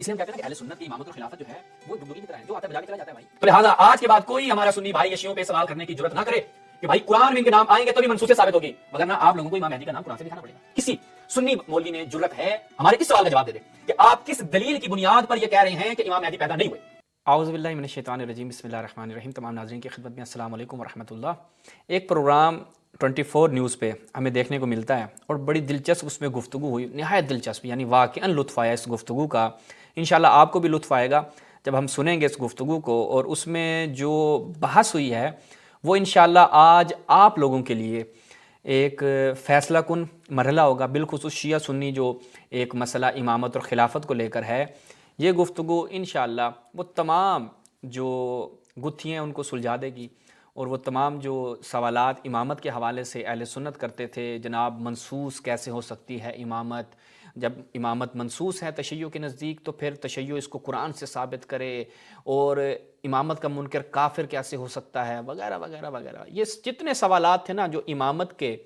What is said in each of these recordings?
اس لیے ہم کہتے ہیں کہ اہل سنت کی امامت اور خلافت جو ہے وہ ڈگڈگی کی طرح ہے، جو آتا ہے بجا کے چلا جاتا ہے بھائی. تو لہٰذا آج کے بعد کوئی ہمارا سنی بھائی شیعوں پہ سوال کرنے کی جرات نہ کرے کہ بھائی قرآن میں ان کے نام آئیں گے تو بھی منسوخ ثابت ہوگی، وگرنہ آپ لوگوں کو امام مہدی کا نام قرآن سے دکھانا پڑے گا. کسی سنی مولوی نے جرات ہے ہمارے اس سوال کا جواب دے دے کہ آپ کس دلیل کی بنیاد پر یہ کہہ رہے ہیں کہ امام مہدی پیدا نہیں ہوئے. اعوذ باللہ من الشیطان الرجیم، بسم اللہ الرحمن الرحیم. تمام ناظرین کی خدمت میں السلام علیکم ورحمۃ اللہ. ایک پروگرام 24 نیوز پہ ہمیں دیکھنے کو ملتا ہے اور بڑی دلچسپ اس میں گفتگو ہوئی، نہایت دلچسپ، یعنی واقعاً لطف آیا اس گفتگو کا. انشاءاللہ آپ کو بھی لطف آئے گا جب ہم سنیں گے اس گفتگو کو، اور اس میں جو بحث ہوئی ہے وہ انشاءاللہ آج آپ لوگوں کے لیے ایک فیصلہ کن مرحلہ ہوگا، بالخصوص شیعہ سنی جو ایک مسئلہ امامت اور خلافت کو لے کر ہے. یہ گفتگو انشاءاللہ وہ تمام جو گتھیاں ان کو سلجھا دے گی، اور وہ تمام جو سوالات امامت کے حوالے سے اہل سنت کرتے تھے، جناب منسوس کیسے ہو سکتی ہے امامت، جب امامت منسوس ہے تشیع کے نزدیک تو پھر تشیع اس کو قرآن سے ثابت کرے، اور امامت کا منکر کافر کیسے ہو سکتا ہے، وغیرہ وغیرہ وغیرہ. یہ جتنے سوالات تھے نا جو امامت کے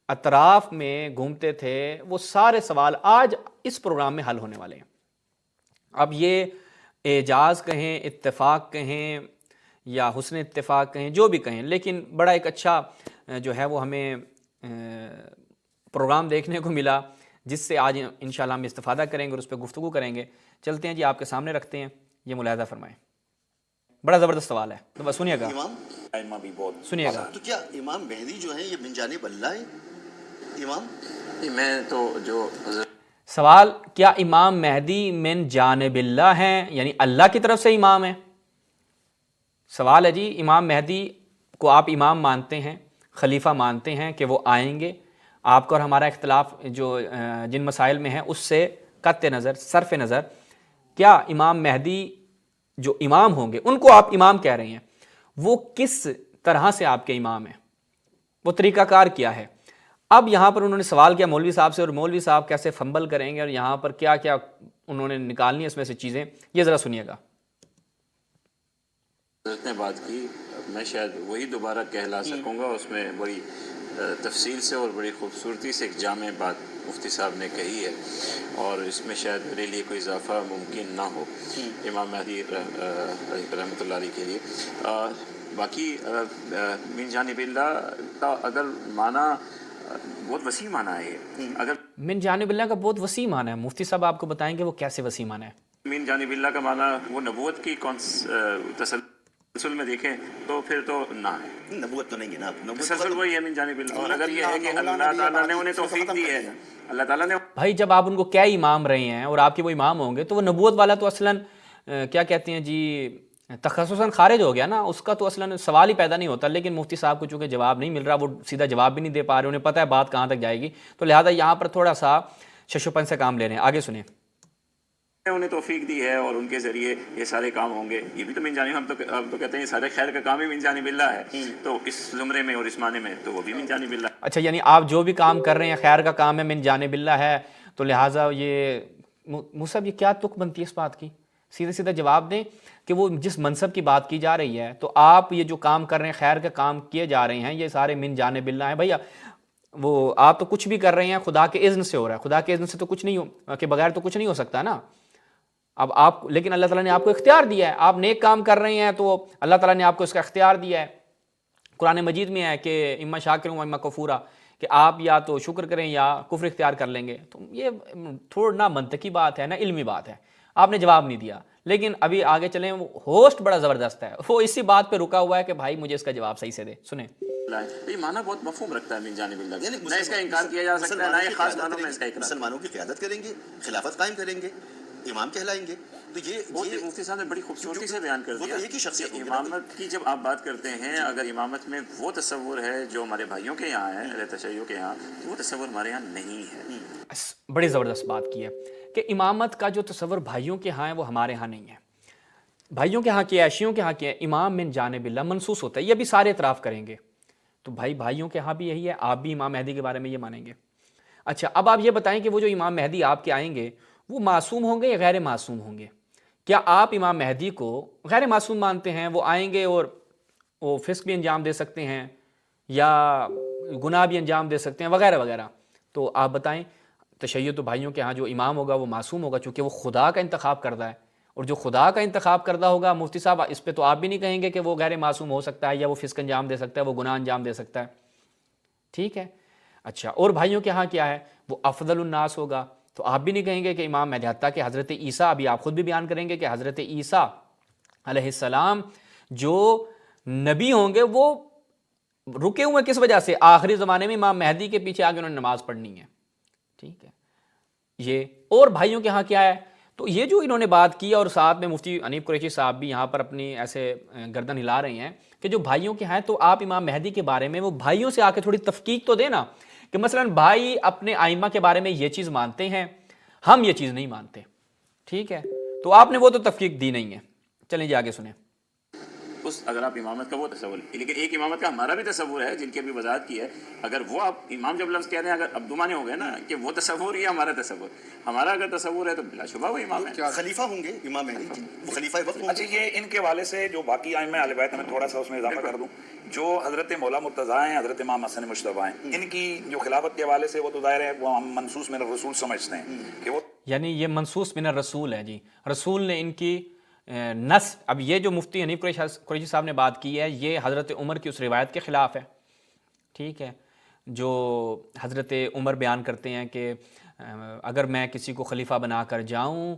اطراف میں گھومتے تھے، وہ سارے سوال آج اس پروگرام میں حل ہونے والے ہیں. اب یہ اعجاز کہیں، اتفاق کہیں یا حسن اتفاق کہیں، جو بھی کہیں، لیکن بڑا ایک اچھا جو ہے وہ ہمیں پروگرام دیکھنے کو ملا، جس سے آج انشاءاللہ ہم استفادہ کریں گے اور اس پہ گفتگو کریں گے. چلتے ہیں جی، آپ کے سامنے رکھتے ہیں، یہ ملاحظہ فرمائیں. بڑا زبردست سوال ہے، تو بس سنیے گا، سنیے گا. تو کیا امام مہدی جو ہیں یہ من جانب اللہ ہے؟ امام میں تو جو سوال، کیا امام مہدی من جانب اللہ ہیں، یعنی اللہ کی طرف سے امام ہیں؟ سوال ہے جی، امام مہدی کو آپ امام مانتے ہیں، خلیفہ مانتے ہیں کہ وہ آئیں گے؟ آپ کا اور ہمارا اختلاف جو جن مسائل میں ہے اس سے قطع نظر، صرف نظر، کیا امام مہدی جو امام ہوں گے، ان کو آپ امام کہہ رہے ہیں، وہ کس طرح سے آپ کے امام ہیں، وہ طریقہ کار کیا ہے؟ اب یہاں پر انہوں نے سوال کیا مولوی صاحب سے، اور مولوی صاحب کیسے فمبل کریں گے اور یہاں پر کیا کیا انہوں نے نکالنی ہے اس میں سے چیزیں، یہ ذرا سنیے گا. حضرت نے بات کی، میں شاید وہی دوبارہ کہلا سکوں گا، اس میں بڑی تفصیل سے اور بڑی خوبصورتی سے ایک جامع بات مفتی صاحب نے کہی ہے، اور اس میں شاید میرے لیے کوئی اضافہ ممکن نہ ہو امام مہدی رحمۃ اللہ علیہ کے لیے. باقی من جانب اللہ کا اگر معنی بہت وسیع معنی ہے، اگر من جانب اللہ کا بہت وسیع معنی ہے، مفتی صاحب آپ کو بتائیں گے وہ کیسے وسیع معنی ہے. من جانب اللہ کا معنی وہ نبوت کی تسلسل میں دیکھیں تو پھر تو نہ ہے، نبوت تو نہیں ہے نا، تسلسل وہی ہے من جانب اللہ. اور اگر یہ ہے کہ اللہ تعالیٰ نے انہیں توفیق دی ہے، اللہ تعالیٰ نے بھائی جب آپ ان کو کیا امام رہے ہیں اور آپ کے وہ امام ہوں گے تو وہ نبوت والا تو اصلاً کیا کہتے ہیں جی، تخصصاً خارج ہو گیا نا، اس کا تو اصلاً سوال ہی پیدا نہیں ہوتا. لیکن مفتی صاحب کو چونکہ جواب نہیں مل رہا، وہ سیدھا جواب بھی نہیں دے پا رہے، انہیں پتہ ہے بات کہاں تک جائے گی، تو لہٰذا یہاں پر تھوڑا سا ششوپن سے کام لے رہے ہیں. آگے سنیں. انہیں توفیق دی ہے اور ان کے ذریعے یہ سارے کام ہوں گے، یہ بھی تو من جانب، ہم تو کہتے ہیں یہ سارے خیر کا کام ہی من جانب اللہ ہے، تو اس زمرے میں اور اس معنی میں تو وہ بھی من جانب اللہ. اچھا، یعنی آپ جو بھی کام کر رہے ہیں خیر کا کام ہے، من جانب اللہ ہے، تو لہٰذا یہ مصعب یہ کیا تک بنتی ہے اس بات کی؟ سیدھے سیدھا جواب دیں کہ وہ جس منصب کی بات کی جا رہی ہے، تو آپ یہ جو کام کر رہے ہیں، خیر کا کام کیے جا رہے ہیں، یہ سارے من جانب اللہ ہیں. بھیا وہ آپ تو کچھ بھی کر رہے ہیں خدا کے اذن سے ہو رہا ہے، خدا کے اذن سے تو کچھ نہیں ہو کے بغیر تو کچھ نہیں ہو سکتا نا. اب آپ، لیکن اللہ تعالیٰ نے آپ کو اختیار دیا ہے، آپ نیک کام کر رہے ہیں تو اللہ تعالیٰ نے آپ کو اس کا اختیار دیا ہے. قرآن مجید میں ہے کہ اما شاکر و اما کفورا، کہ آپ یا تو شکر کریں یا کفر اختیار کر لیں گے. تو یہ تھوڑا نہ منطقی بات ہے نہ علمی بات ہے. آپ نے جواب نہیں دیا، لیکن ابھی آگے چلیں. وہ ہوسٹ بڑا زبردست ہے، وہ اسی بات پہ رکا ہوا ہے کہ بھائی مجھے اس کا جواب صحیح سے دے. سنیں. یہ معنی بہت مفہوم رکھتا ہے من جانب اللہ، یعنی نہ اس کا انکار کیا جا سکتا ہے، نہ یہ خاص معنوں میں اس کا اقرار. مسلمانوں کی قیادت کریں گے، خلافت قائم کریں گے، امام کہلائیں گے. تو یہ مفتی صاحب نے بڑی خوبصورتی سے بیان کر دیا. ایک ہی شخصیت امامت کی جب آپ بات کرتے ہیں، اگر امامت میں وہ تصور ہے جو ہمارے بھائیوں کے یہاں ہے، اہل تشیع کے یہاں، وہ تصور ہمارے یہاں نہیں ہے. بڑی زبردست بات کی ہے کہ امامت کا جو تصور بھائیوں کے ہاں ہے وہ ہمارے ہاں نہیں ہے. بھائیوں کے ہاں کیا ہے، شیعوں کے ہاں کیا ہے، امام من جانب اللہ منصوص ہوتا ہے. یہ بھی سارے اعتراف کریں گے. تو بھائی بھائیوں کے ہاں بھی یہی ہے، آپ بھی امام مہدی کے بارے میں یہ مانیں گے. اچھا، اب آپ یہ بتائیں کہ وہ جو امام مہدی آپ کے آئیں گے وہ معصوم ہوں گے یا غیر معصوم ہوں گے؟ کیا آپ امام مہدی کو غیر معصوم مانتے ہیں؟ وہ آئیں گے اور وہ فسق بھی انجام دے سکتے ہیں یا گناہ بھی انجام دے سکتے ہیں وغیرہ وغیرہ. تو آپ بتائیں تشیع تو بھائیوں کے ہاں جو امام ہوگا وہ معصوم ہوگا، چونکہ وہ خدا کا انتخاب کردہ ہے، اور جو خدا کا انتخاب کردہ ہوگا مفتی صاحب اس پہ تو آپ بھی نہیں کہیں گے کہ وہ غیر معصوم ہو سکتا ہے یا وہ فسق انجام دے سکتا ہے، وہ گناہ انجام دے سکتا ہے، ٹھیک ہے۔ اچھا، اور بھائیوں کے ہاں کیا ہے، وہ افضل الناس ہوگا، تو آپ بھی نہیں کہیں گے کہ امام مہدی، حتیٰ کہ حضرت عیسیٰ، ابھی آپ خود بھی بیان کریں گے کہ حضرت عیسیٰ علیہ السلام جو نبی ہوں گے وہ رکے ہوئے کس وجہ سے، آخری زمانے میں امام مہدی کے پیچھے آگے انہوں نے نماز پڑھنی ہے، ٹھیک ہے۔ یہ اور بھائیوں کے ہاں کیا ہے، تو یہ جو انہوں نے بات کی، اور ساتھ میں مفتی انیف قریشی صاحب بھی یہاں پر اپنی ایسے گردن ہلا رہے ہیں کہ جو بھائیوں کے ہیں، تو آپ امام مہدی کے بارے میں وہ بھائیوں سے آ کے تھوڑی تفقیق تو دینا کہ مثلا بھائی اپنے ائمہ کے بارے میں یہ چیز مانتے ہیں، ہم یہ چیز نہیں مانتے، ٹھیک ہے، تو آپ نے وہ تو تفقیق دی نہیں ہے۔ چلیں جی آگے سنیں۔ اگر آپ امامت کا وہ تصور، لیکن ایک امامت کا ہمارا بھی تصور ہے جن کی ابھی وضاحت کی ہے، اگر وہ آپ امام جب لفظ کہہ رہے ہیں، اگر اب دمانے ہو گئے نا کہ وہ تصور ہی ہمارا تصور، ہمارا اگر تصور ہے تو بلا شبہ وہ امام ہے، خلیفہ ہوں گے امام مہدی، وہ خلیفہ وقت ہوں گے۔ اچھا، یہ ان کے حوالے سے جو باقی ائمہ اہل بیت، میں تھوڑا سا اس میں اضافہ کر دوں، جو حضرت مولا مرتضیٰ ہیں، حضرت امام حسن مجتبیٰ ہیں، ان کی جو خلافت کے حوالے سے وہ تو ظاہر ہے وہ ہم منصوص من الرسول سمجھتے ہیں کہ وہ، یعنی یہ منصوص من الرسول ہے جی، رسول نے ان کی نص، اب یہ جو مفتی حنیف قریشی صاحب نے بات کی ہے یہ حضرت عمر کی اس روایت کے خلاف ہے، ٹھیک ہے، جو حضرت عمر بیان کرتے ہیں کہ اگر میں کسی کو خلیفہ بنا کر جاؤں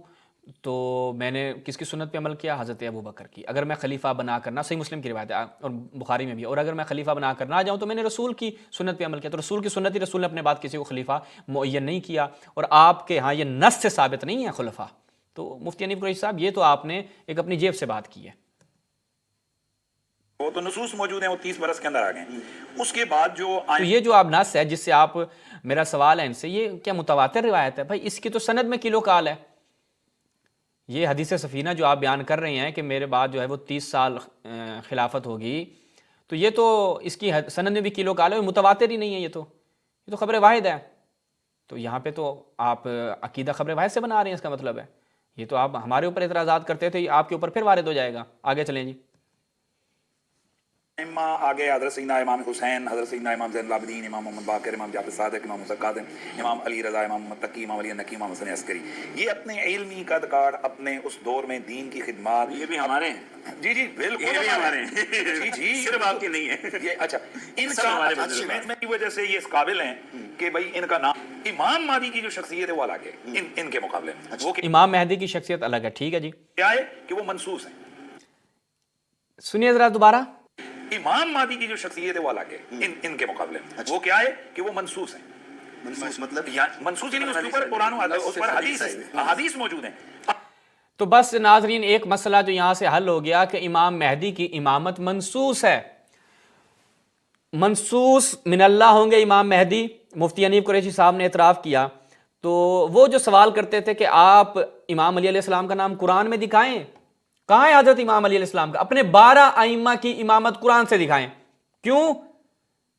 تو میں نے کس کی سنت پہ عمل کیا، حضرت ابو بکر کی، اگر میں خلیفہ بنا کر نہ، صحیح مسلم کی روایت ہے اور بخاری میں بھی، اور اگر میں خلیفہ بنا کر نہ جاؤں تو میں نے رسول کی سنت پہ عمل کیا، تو رسول کی سنت ہی، رسول نے اپنے بعد کسی کو خلیفہ معین نہیں کیا، اور آپ کے ہاں یہ نص سے ثابت نہیں ہے خلفاء، تو مفتی حنیف قریشی صاحب یہ تو آپ نے ایک اپنی جیب سے بات کی ہے۔ وہ تو نصوص موجود ہیں، وہ 30 برس کے اندر آ گئے ہیں۔ اس کے بعد جو تو یہ جو آپ نص ہے جس سے آپ، میرا سوال ہے ان سے، یہ کیا متواتر روایت ہے؟ بھائی اس کی تو سند میں کلو کال ہے، یہ حدیث سفینہ جو آپ بیان کر رہے ہیں کہ میرے بعد جو ہے وہ 30 سال خلافت ہوگی، تو یہ تو اس کی سند میں بھی کلو کال ہے، متواتر ہی نہیں ہے، یہ تو خبر واحد ہے، تو یہاں پہ تو آپ عقیدہ خبر واحد سے بنا رہے ہیں، اس کا مطلب ہے یہ تو آپ ہمارے اوپر اعتراضات کرتے تھے، آپ کے اوپر پھر وارد ہو جائے گا۔ آگے چلیں جی۔ ائمہ آگے حضرت سیدنا امام حسین، حضرت سیدنا امام زین العابدین، امام محمد باقر، امام جعفر صادق، امام موسیٰ کاظم، امام علی رضا، امام محمد تقی، امام علی نقی، امام حسن عسکری، یہ اپنے علمی قد کاٹ، اپنے اس دور میں دین کی خدمات، یہ بھی ہمارے ہیں، جی جی بالکل یہ بھی ہمارے ہیں، جی جی صرف آپ کے نہیں ہے، یہ اچھا، ان سب کا ہمارے بزرگ ہیں۔ میں کی وجہ سے یہ اس قابل ہیں کہ بھائی ان کا نام، امام مہدی کی جو شخصیت ہے وہ الگ ہے ان کے مقابلے میں، وہ امام مہدی کی شخصیت الگ ہے، ٹھیک ہے جی، کیا ہے کہ وہ منصوص ہیں۔ سنیے ذرا دوبارہ۔ امام مہدی کی جو شخصیت ہے وہ الگ ہے ان کے مقابلے میں، وہ کیا ہے کہ وہ منصوص ہیں۔ منصوص مطلب منصوص یعنی اس کے اوپر قرآن و اس پر حدیث موجود ہیں۔ تو بس ناظرین ایک مسئلہ جو یہاں سے حل ہو گیا کہ امام مہدی کی امامت منصوص ہے، منصوص من اللہ ہوں گے امام مہدی۔ مفتی حنیف قریشی صاحب نے اعتراف کیا، تو وہ جو سوال کرتے تھے کہ آپ امام علی علیہ السلام کا نام قرآن میں دکھائیں، کہاں ہے حضرت امام علی علیہ السلام کا؟ اپنے 12 ائمہ کی امامت قرآن سے دکھائیں، کیوں؟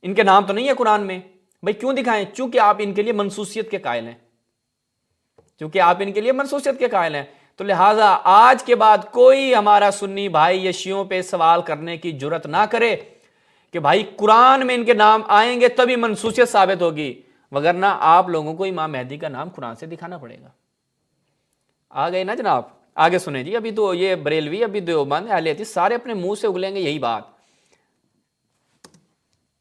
ان کے نام تو نہیں ہے قرآن میں، بھائی کیوں دکھائیں؟ چونکہ آپ ان کے لیے منصوصیت کے قائل ہیں، چونکہ آپ ان کے لیے منصوصیت کے قائل ہیں، تو لہٰذا آج کے بعد کوئی ہمارا سنی بھائی یہ شیعوں پہ سوال کرنے کی جرت نہ کرے کہ بھائی قرآن میں ان کے نام آئیں گے تبھی منصوصیت ثابت ہوگی، وگرنہ آپ لوگوں کو امام مہدی کا نام قرآن سے دکھانا پڑے گا۔ آ گئے نا جناب؟ آگے سنیں جی، ابھی تو یہ بریلوی، ابھی دیوبند، اہل حدیث سارے اپنے منہ سے اگلیں گے یہی بات۔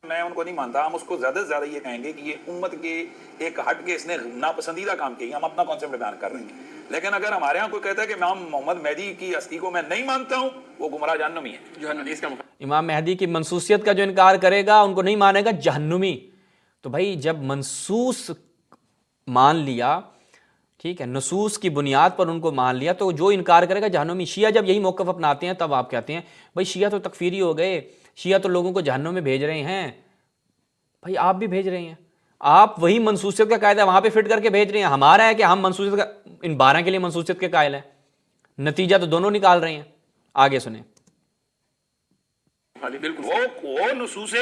میں ان کو نہیں مانتا، ہم اس کو زیادہ سے زیادہ یہ کہیں گے کہ یہ امت کے ایک ہٹ کے اس نے ناپسندیدہ کام کیا، ہم اپنا کانسیپٹ بیان کر رہے ہیں، لیکن اگر ہمارے ہاں کوئی کہتا ہے کہ امام محمد مہدی کی ہستی کو میں نہیں مانتا ہوں، وہ گمراہ جہنمی ہے۔ امام مہدی کی منصوصیت کا جو انکار کرے گا ان کو نہیں مانے گا جہنمی۔ تو بھائی جب منصوص مان لیا، ٹھیک ہے، نصوص کی بنیاد پر ان کو مان لیا، تو جو انکار کرے گا جہنمی۔ شیعہ جب یہی موقف اپناتے ہیں تب آپ کہتے ہیں بھائی شیعہ تو تکفیری ہو گئے، شیعہ تو لوگوں کو جہنم میں بھیج رہے ہیں۔ بھائی آپ بھی بھیج رہے ہیں، آپ وہی منصوصیت کا قاعدہ وہاں پہ فٹ کر کے بھیج رہے ہیں، ہمارا ہے کہ ہم منصوصیت کا ان 12 کے لیے منصوصیت کے قائل ہیں، نتیجہ تو دونوں نکال رہے ہیں۔ آگے سنیں۔ وہ نصوص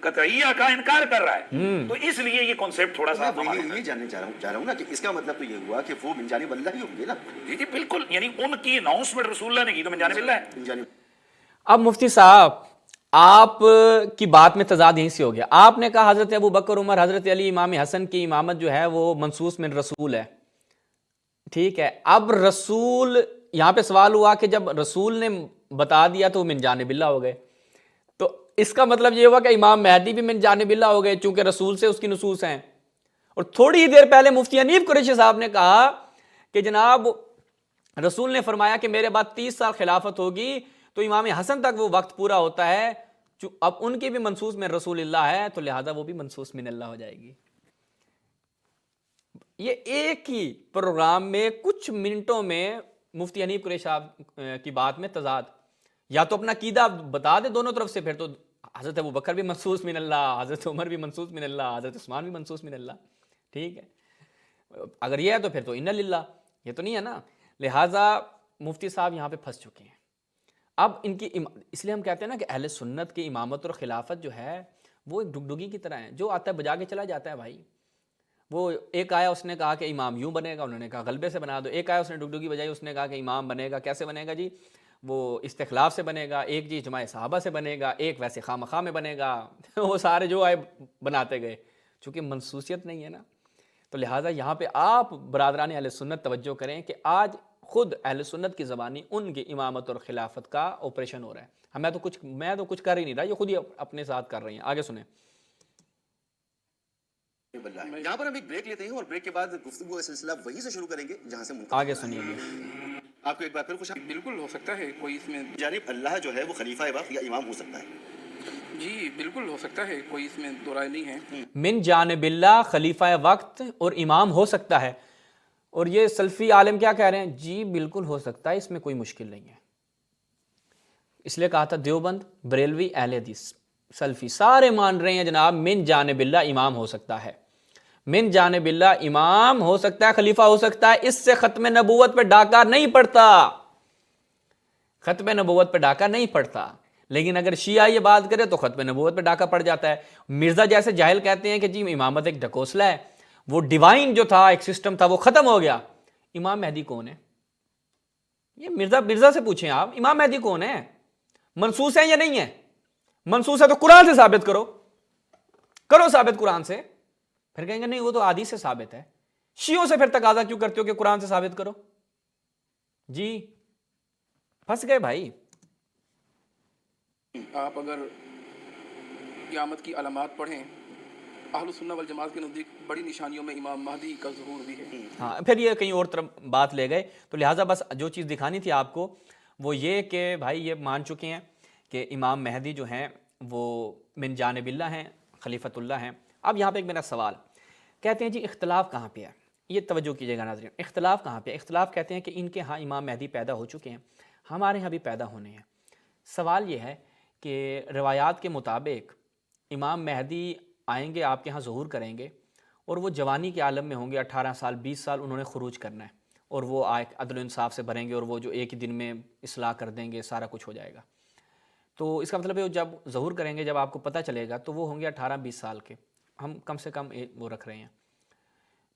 قطعیہ کا انکار کر رہا ہے، تو اس لیے یہ کانسیپٹ تھوڑا سا یہ جاننے چاہ رہا ہوں نا کہ اس کا مطلب تو یہ ہوا کہ وہ من جانب اللہ ہی ہوں گے نا؟ جی جی بالکل، یعنی ان کی اناؤنسمنٹ رسول اللہ نے کی تو من جانب اللہ ہے۔ من جانب اب مفتی صاحب آپ کی بات میں تضاد یہیں سے ہو گیا. آپ نے کہا حضرت ابو بکر عمر حضرت علی امام حسن کی امامت جو ہے وہ منصوص من رسول ہے. ٹھیک ہے, اب رسول, یہاں پہ سوال ہوا کہ جب رسول نے بتا دیا تو وہ من جانب اللہ ہو گئے, تو اس کا مطلب یہ ہوا کہ امام مہدی بھی من جانب اللہ ہو گئے چونکہ رسول سے اس کی نصوص ہیں. اور تھوڑی ہی دیر پہلے مفتی حنیف قریشی صاحب نے کہا کہ جناب رسول نے فرمایا کہ میرے بعد 30 سال خلافت ہوگی تو امام حسن تک وہ وقت پورا ہوتا ہے, اب ان کی بھی منصوص من رسول اللہ ہے تو لہذا وہ بھی منصوص من اللہ ہو جائے گی. یہ ایک ہی پروگرام میں کچھ منٹوں میں مفتی حنیف قریشی صاحب کی بات میں تضاد, یا تو اپنا عقیدہ بتا دے دونوں طرف سے, پھر تو حضرت ابو بکر بھی منصوص من اللہ, حضرت عمر بھی منصوص من اللہ, حضرت عثمان بھی منصوص من اللہ. ٹھیک ہے, اگر یہ ہے تو پھر تو ان للہ, یہ تو نہیں ہے نا. لہٰذا مفتی صاحب یہاں پہ پھنس چکے ہیں. اب ان کی اس لیے ہم کہتے ہیں نا کہ اہل سنت کی امامت اور خلافت جو ہے وہ ایک ڈگڈگی کی طرح ہے, جو آتا ہے بجا کے چلا جاتا ہے بھائی. وہ ایک آیا اس نے کہا کہ امام یوں بنے گا, انہوں نے کہا غلبے سے بنا دو. ایک آیا اس نے ڈگڈگی بجائی, اس نے کہا کہ امام بنے گا کیسے بنے گا جی, وہ استخلاف سے بنے گا, ایک جی اجماع صحابہ سے بنے گا, ایک ویسے خامخواہ میں بنے گا. وہ سارے جو آئے بناتے گئے, چونکہ منصوصیت نہیں ہے نا. تو لہٰذا یہاں پہ آپ برادران اہل سنت توجہ کریں کہ آج خود اہل سنت کی زبانی ان کی امامت اور خلافت کا آپریشن ہو رہا ہے. میں تو کچھ کر ہی نہیں رہا, یہ خود ہی اپنے ساتھ کر رہی ہیں. آگے سنیں. یہاں پر ہم ایک بریک لیتے ہیں اور بریک کے بعد گفتگو کا سلسلہ وہیں سے شروع کریں گے جہاں سے آگے سنیے. آپ کو ایک بار پھر خوش بالکل ہو سکتا ہے کوئی اس میں جانب اللہ جو ہے وہ خلیفہ وقت یا امام ہو سکتا ہے. جی بالکل ہو سکتا ہے, کوئی اس میں دو رائے نہیں ہے. من جانب اللہ خلیفہ وقت اور امام ہو سکتا ہے. اور یہ سلفی عالم کیا کہہ رہے ہیں, جی بالکل ہو سکتا ہے, اس میں کوئی مشکل نہیں ہے. اس لیے کہا تھا دیوبند, بریلوی, اہل حدیث, سلفی سارے مان رہے ہیں جناب من جانب اللہ امام ہو سکتا ہے. من جانب اللہ امام ہو سکتا ہے, خلیفہ ہو سکتا ہے. اس سے ختم نبوت پہ ڈاکہ نہیں پڑتا, ختم نبوت پہ ڈاکہ نہیں پڑتا. لیکن اگر شیعہ یہ بات کرے تو ختم نبوت پہ ڈاکہ پڑ جاتا ہے. مرزا جیسے جاہل کہتے ہیں کہ جی امامت ایک ڈھکوسلا ہے, وہ ڈیوائن جو تھا ایک سسٹم تھا وہ ختم ہو گیا. امام مہدی کون ہے؟ یہ مرزا سے پوچھیں آپ, امام مہدی کون ہے؟ منصوص ہے یا نہیں ہے؟ منصوص ہے تو قرآن سے ثابت کرو ثابت قرآن سے. پھر کہیں گے نہیں وہ تو حدیث سے ثابت ہے. شیعوں سے پھر تقاضا کیوں کرتے ہو کہ قرآن سے ثابت کرو؟ جی پھنس گئے بھائی. آپ اگر قیامت کی علامات پڑھیں, اہل سنہ والجماعت کے نزدیک بڑی نشانیوں میں امام مہدی کا ظہور بھی ہے. ہاں پھر یہ کہیں اور طرف بات لے گئے, تو لہٰذا بس جو چیز دکھانی تھی آپ کو وہ یہ کہ بھائی یہ مان چکے ہیں کہ امام مہدی جو ہیں وہ من جانب اللہ ہیں, خلیفۃ اللہ ہیں. اب یہاں پہ ایک میرا سوال, کہتے ہیں جی اختلاف کہاں پہ ہے؟ یہ توجہ کیجیے گا ناظرین, اختلاف کہاں پہ؟ اختلاف کہتے ہیں کہ ان کے ہاں امام مہدی پیدا ہو چکے ہیں, ہمارے ہاں بھی پیدا ہونے ہیں. سوال یہ ہے کہ روایات کے مطابق امام مہدی آئیں گے, آپ کے ہاں ظہور کریں گے, اور وہ جوانی کے عالم میں ہوں گے, 18 سال 20 سال انہوں نے خروج کرنا ہے, اور وہ عدل و انصاف سے بھریں گے, اور وہ جو ایک ہی دن میں اصلاح کر دیں گے, سارا کچھ ہو جائے گا. تو اس کا مطلب ہے جب ظہور کریں گے, جب آپ کو پتہ چلے گا تو وہ ہوں گے 18-20 سال کے, ہم کم سے کم وہ رکھ رہے ہیں.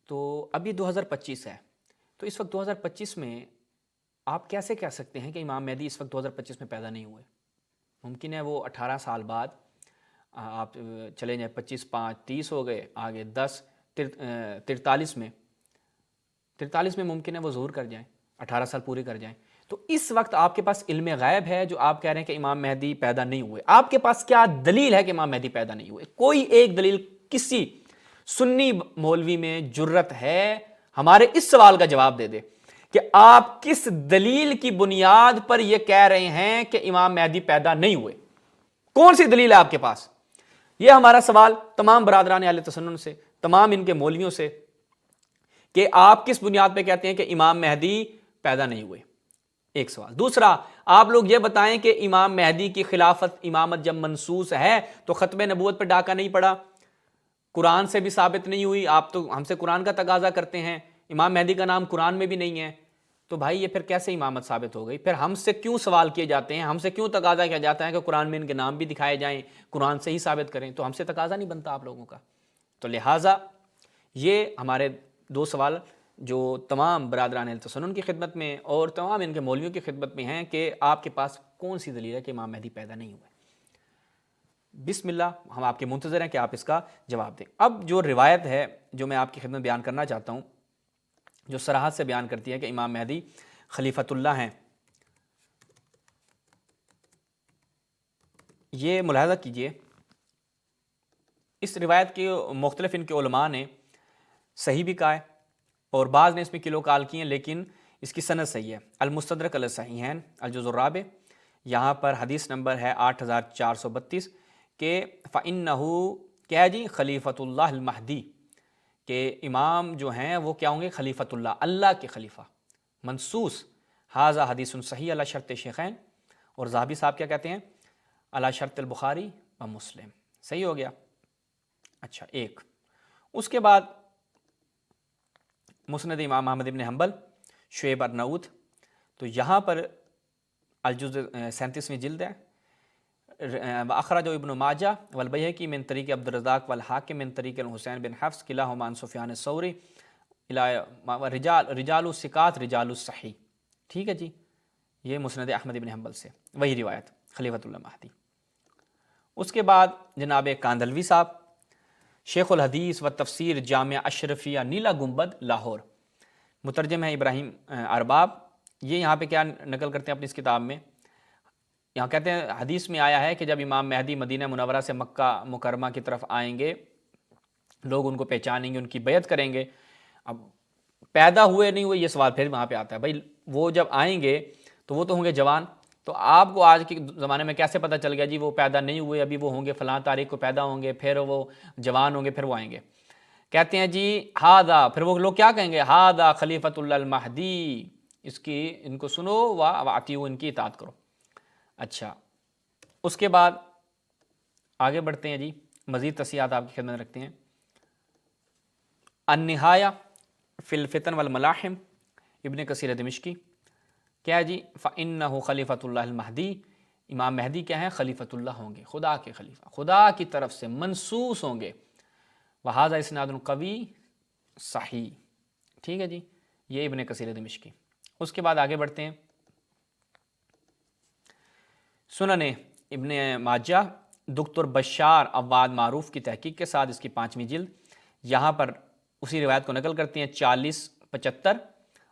تو ابھی 2025 ہے, تو اس وقت 2025 میں آپ کیسے کہہ سکتے ہیں کہ امام مہدی اس وقت 2025 میں پیدا نہیں ہوئے؟ ممکن ہے وہ 18 سال بعد, آپ چلے جائیں 25 5 30 ہو گئے, آگے 10 43 میں ممکن ہے وہ ظہور کر جائیں, 18 سال پورے کر جائیں. تو اس وقت آپ کے پاس علم غیب ہے جو آپ کہہ رہے ہیں کہ امام مہدی پیدا نہیں ہوئے. آپ کے پاس کیا دلیل ہے کہ امام مہدی پیدا نہیں ہوئے؟ کوئی ایک دلیل کسی سنی مولوی میں جرت ہے ہمارے اس سوال کا جواب دے دے کہ آپ کس دلیل کی بنیاد پر یہ کہہ رہے ہیں کہ امام مہدی پیدا نہیں ہوئے؟ کون سی دلیل ہے آپ کے پاس؟ یہ ہمارا سوال تمام برادران اہل تسنن سے, تمام ان کے مولویوں سے, کہ آپ کس بنیاد پہ کہتے ہیں کہ امام مہدی پیدا نہیں ہوئے؟ ایک سوال. دوسرا, آپ لوگ یہ بتائیں کہ امام مہدی کی خلافت امامت جب منصوص ہے تو ختم نبوت پہ ڈاکہ نہیں پڑا, قرآن سے بھی ثابت نہیں ہوئی, آپ تو ہم سے قرآن کا تقاضا کرتے ہیں, امام مہدی کا نام قرآن میں بھی نہیں ہے, تو بھائی یہ پھر کیسے امامت ثابت ہو گئی؟ پھر ہم سے کیوں سوال کیے جاتے ہیں, ہم سے کیوں تقاضا کیا جاتا ہے کہ قرآن میں ان کے نام بھی دکھائے جائیں, قرآن سے ہی ثابت کریں؟ تو ہم سے تقاضا نہیں بنتا آپ لوگوں کا. تو لہٰذا یہ ہمارے دو سوال جو تمام برادران اہل تسنن کی خدمت میں اور تمام ان کے مولویوں کی خدمت میں ہیں کہ آپ کے پاس کون سی دلیل ہے کہ امام مہدی پیدا نہیں ہوئے؟ بسم اللہ، ہم آپ کے منتظر ہیں کہ آپ اس کا جواب دیں۔ اب جو روایت ہے جو میں آپ کی خدمت بیان کرنا چاہتا ہوں، جو صراحت سے بیان کرتی ہے کہ امام مہدی خلیفۃ اللہ ہیں، یہ ملاحظہ کیجئے، اس روایت کے مختلف ان کے علماء نے صحیح بھی کہا ہے اور بعض نے اس میں کلو کال کی ہیں، لیکن اس کی سند صحیح ہے۔ المستدرک علی الصحیحین الجزء الرابع، یہاں پر حدیث نمبر ہے 8432 کہ فَإِنَّهُ کیا ہے جی خلیفۃ اللہ المہدی، کہ امام جو ہیں وہ کیا ہوں گے خلیفۃ اللہ، اللہ کے خلیفہ منصوص، ھذا حدیث صحیح علی شرط شیخین، اور ذہبی صاحب کیا کہتے ہیں علی شرط البخاری و مسلم، صحیح ہو گیا۔ اچھا ایک، اس کے بعد مسند امام احمد بن حنبل شعیب ارناؤت، تو یہاں پر الجزء 37ویں جلد ہے، اخرج ابن ماجہ والبیہقی من طریق عبد الرزاق والحاکم من طریق الحسین بن حفص کلاہما عن سفیان الثوری رجال الثقات رجال الصحیح، ٹھیک ہے جی، یہ مسند احمد بن حنبل سے وہی روایت خلیفۃ اللہ مہدی۔ اس کے بعد جناب کاندھلوی صاحب، شیخ الحدیث و تفسیر جامعہ اشرفیہ نیلا گنبد لاہور، مترجم ہے ابراہیم ارباب، یہ یہاں پہ کیا نقل کرتے ہیں اپنی اس کتاب میں، یہاں کہتے ہیں حدیث میں آیا ہے کہ جب امام مہدی مدینہ منورہ سے مکہ مکرمہ کی طرف آئیں گے، لوگ ان کو پہچانیں گے، ان کی بیعت کریں گے۔ اب پیدا ہوئے نہیں ہوئے یہ سوال پھر وہاں پہ آتا ہے، بھائی وہ جب آئیں گے تو وہ تو ہوں گے جوان، تو آپ کو آج کے زمانے میں کیسے پتہ چل گیا جی وہ پیدا نہیں ہوئے، ابھی وہ ہوں گے فلاں تاریخ کو پیدا ہوں گے، پھر وہ جوان ہوں گے، پھر وہ آئیں گے۔ کہتے ہیں جی ہاذا، پھر وہ لوگ کیا کہیں گے ہاذا خلیفۃ اللہ المہدی، اس کی ان کو سنو و اطیعوا، ان کی اطاعت کرو۔ اچھا اس کے بعد آگے بڑھتے ہیں جی، مزید تصحیحات آپ کی خدمت رکھتے ہیں۔ النہایہ فی الفتن والملاحم، ابن کثیر دمشقی، کیا ہے جی فَإِنَّهُ خلیفۃ اللہ المہدی، امام مہدی کیا ہیں خلیفۃ اللہ ہوں گے، خدا کے خلیفہ، خدا کی طرف سے منصوص ہوں گے، وَهَذَا اسناد قوی صحیح، ٹھیک ہے جی، یہ ابن کثیر دمشقی۔ اس کے بعد آگے بڑھتے ہیں، سنن ابن ماجہ دکتر بشار عواد معروف کی تحقیق کے ساتھ، اس کی 5ویں جلد، یہاں پر اسی روایت کو نقل کرتے ہیں 4075،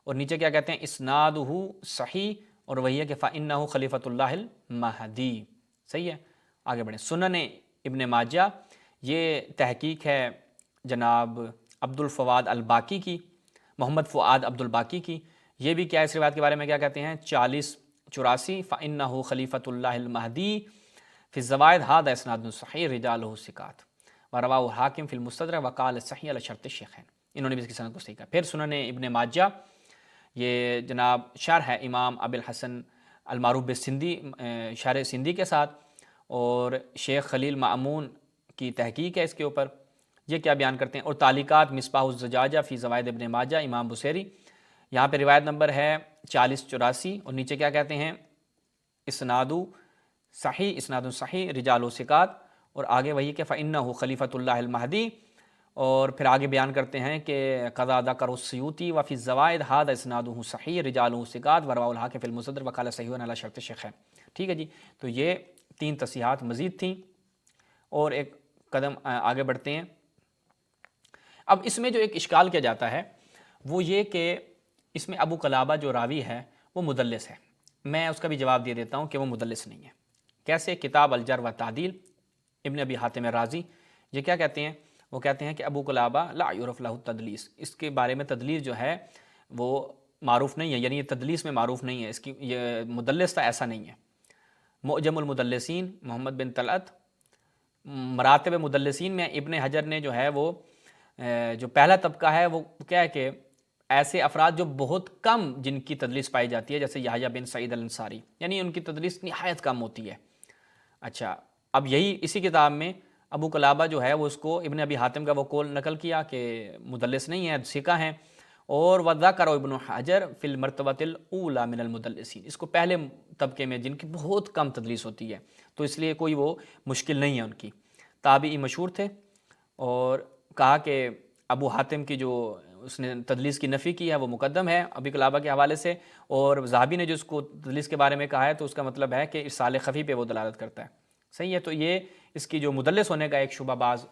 اور نیچے کیا کہتے ہیں اسنادہ صحیح، اور وہی ہے کہ فَإِنَّهُ خلیفۃ اللہ المہدی، صحیح ہے۔ آگے بڑھیں، سنن ابن ماجہ، یہ تحقیق ہے جناب عبد الفواد الباقی کی، محمد فؤاد عبد الباقی کی، یہ بھی کیا اس روایت کے بارے میں کیا کہتے ہیں 4084 فَإِنَّهُ خلیفۃ اللہ المہدی فی الزوائد ھذا اسناد صحیح رجالہ ثقات ورواه الحاکم فی المستدرک وقال صحیح علی شرط الشیخین، انہوں نے بھی اس کی سند کو صحیح کہا۔ پھر سنن ابن ماجہ، یہ جناب شرح ہے امام ابی الحسن المعروف بالسندی، شرح سندی کے ساتھ، اور شیخ خلیل مأمون کی تحقیق ہے اس کے اوپر، یہ کیا بیان کرتے ہیں، اور تعلیقات مصباح الزجاجہ فی زوائد ابن ماجہ امام بصیری، یہاں پہ روایت نمبر ہے 4084، اور نیچے کیا کہتے ہیں اسناد صحیح رجال و ثقات، اور آگے وہی کہ فَإِنَّهُ خلیفۃ اللہ المہدی، اور پھر آگے بیان کرتے ہیں کہ قضا ذکر السیوطی وفی الزوائد ھذا اسنادہ صحیح رجالہ ثقات ورواه الحاکم فی المستدرک وقال صحیح علی شرط الشیخین، ٹھیک ہے جی۔ تو یہ 3 تصحیحات مزید تھیں، اور ایک قدم آگے بڑھتے ہیں۔ اب اس میں جو ایک اشکال کیا جاتا ہے وہ یہ کہ اس میں ابو قلابہ جو راوی ہے وہ مدلس ہے، میں اس کا بھی جواب دے دیتا ہوں کہ وہ مدلس نہیں ہے۔ کیسے؟ کتاب الجرح و تعدیل ابن ابی حاتم رازی یہ کیا کہتے ہیں، وہ کہتے ہیں کہ ابو قلابہ لا یعرف لہ التدلیس، اس کے بارے میں تدلیس جو ہے وہ معروف نہیں ہے، یعنی یہ تدلیس میں معروف نہیں ہے، اس کی یہ مدلس تھا ایسا نہیں ہے۔ معجم المدلسین محمد بن طلعت، مراتب مدلسین میں ابن حجر نے جو ہے وہ جو پہلا طبقہ ہے وہ کیا ہے کہ ایسے افراد جو بہت کم جن کی تدلیس پائی جاتی ہے، جیسے یحییٰ بن سعید الانصاری، یعنی ان کی تدلیس نہایت کم ہوتی ہے۔ اچھا اب یہی اسی کتاب میں ابو قلابہ جو ہے وہ اس کو ابن ابی حاتم کا وہ قول نقل کیا کہ مدلس نہیں ہے، ثقہ ہیں، اور وذکر ابن حجر فی المرتبۃ الاولی من المدلسین، اس کو پہلے طبقے میں جن کی بہت کم تدلیس ہوتی ہے، تو اس لیے کوئی وہ مشکل نہیں ہے ان کی۔ تابعی مشہور تھے، اور کہا کہ ابو حاتم کی جو اس نے تدلیس کی نفی کی ہے وہ مقدم ہے ابی قلابہ کے حوالے سے، اور ذہبی نے جو اس کو تدلیس کے بارے میں کہا ہے تو اس کا مطلب ہے کہ ارسال خفی پہ وہ دلالت کرتا ہے، صحیح ہے۔ تو یہ اس کی جو مدلس ہونے کا ایک شبہ باز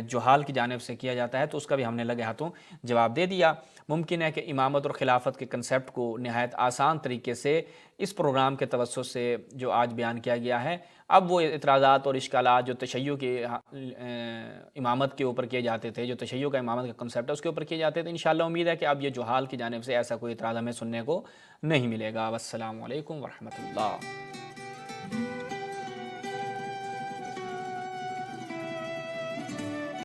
جہال کی جانب سے کیا جاتا ہے تو اس کا بھی ہم نے لگے ہاتھوں جواب دے دیا۔ ممکن ہے کہ امامت اور خلافت کے کنسیپٹ کو نہایت آسان طریقے سے اس پروگرام کے توسط سے جو آج بیان کیا گیا ہے، اب وہ اعتراضات اور اشکالات جو تشیع کے امامت کے اوپر کیے جاتے تھے، جو تشیع کا امامت کا کنسیپٹ ہے اس کے اوپر کیے جاتے تھے، انشاءاللہ امید ہے کہ اب یہ جہال کی جانب سے ایسا کوئی اعتراض ہمیں سننے کو نہیں ملے گا۔ والسلام علیکم ورحمۃ اللہ۔